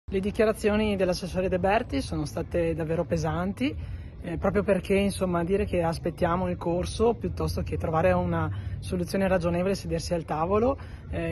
Le dichiarazioni dell'assessore De Berti sono state davvero pesanti, proprio perché dire che aspettiamo il corso piuttosto che trovare una soluzione ragionevole e sedersi al tavolo,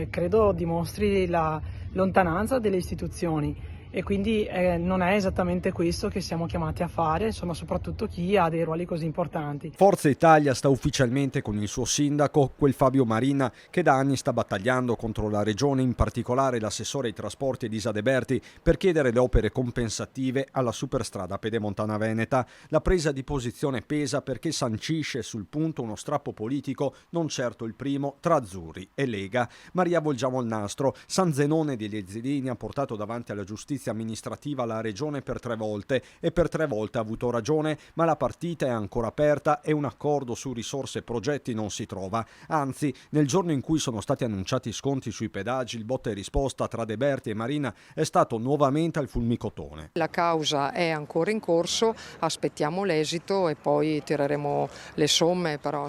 credo dimostri la lontananza delle istituzioni e quindi non è esattamente questo che siamo chiamati a fare, soprattutto chi ha dei ruoli così importanti. Forza Italia sta ufficialmente con il suo sindaco, quel Fabio Marina, che da anni sta battagliando contro la regione, in particolare l'assessore ai trasporti Elisa De Berti, per chiedere le opere compensative alla superstrada pedemontana veneta. La presa di posizione pesa perché sancisce sul punto uno strappo politico, non certo il primo, tra Azzurri e Lega. Maria Volgiamo il nastro. San Zenone degli Ezzelini ha portato davanti alla giustizia amministrativa la regione per 3 volte e per 3 volte ha avuto ragione, ma la partita è ancora aperta e un accordo su risorse e progetti non si trova. Anzi, nel giorno in cui sono stati annunciati sconti sui pedaggi, il botta e risposta tra De Berti e Marina è stato nuovamente al fulmicotone. La causa è ancora in corso, aspettiamo l'esito e poi tireremo le somme, però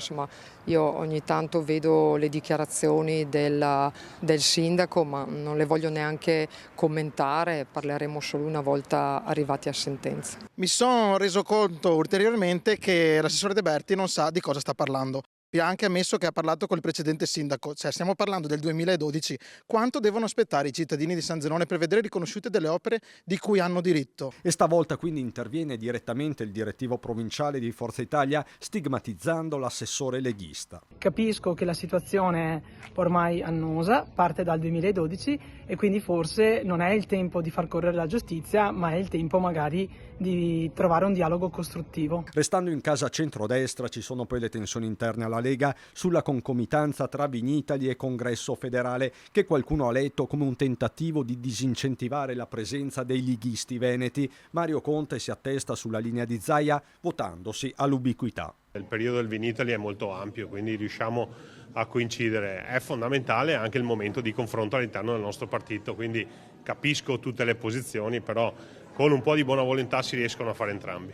io ogni tanto vedo le dichiarazioni del sindaco, ma non le voglio neanche commentare, parleremo solo una volta arrivati a sentenza. Mi sono reso conto ulteriormente che l'assessore De Berti non sa di cosa sta parlando. Vi ha anche ammesso che ha parlato col precedente sindaco, stiamo parlando del 2012. Quanto devono aspettare i cittadini di San Zenone per vedere riconosciute delle opere di cui hanno diritto? E stavolta quindi interviene direttamente il direttivo provinciale di Forza Italia, stigmatizzando l'assessore leghista. Capisco che la situazione è ormai annosa, parte dal 2012 e quindi forse non è il tempo di far correre la giustizia, ma è il tempo magari di trovare un dialogo costruttivo. Restando in casa centrodestra ci sono poi le tensioni interne alla Lega sulla concomitanza tra Vinitaly e Congresso federale, che qualcuno ha letto come un tentativo di disincentivare la presenza dei leghisti veneti. Mario Conte si attesta sulla linea di Zaia, votandosi all'ubiquità. Il periodo del Vinitaly è molto ampio, quindi riusciamo a coincidere. È fondamentale anche il momento di confronto all'interno del nostro partito, quindi capisco tutte le posizioni, però con un po' di buona volontà si riescono a fare entrambi.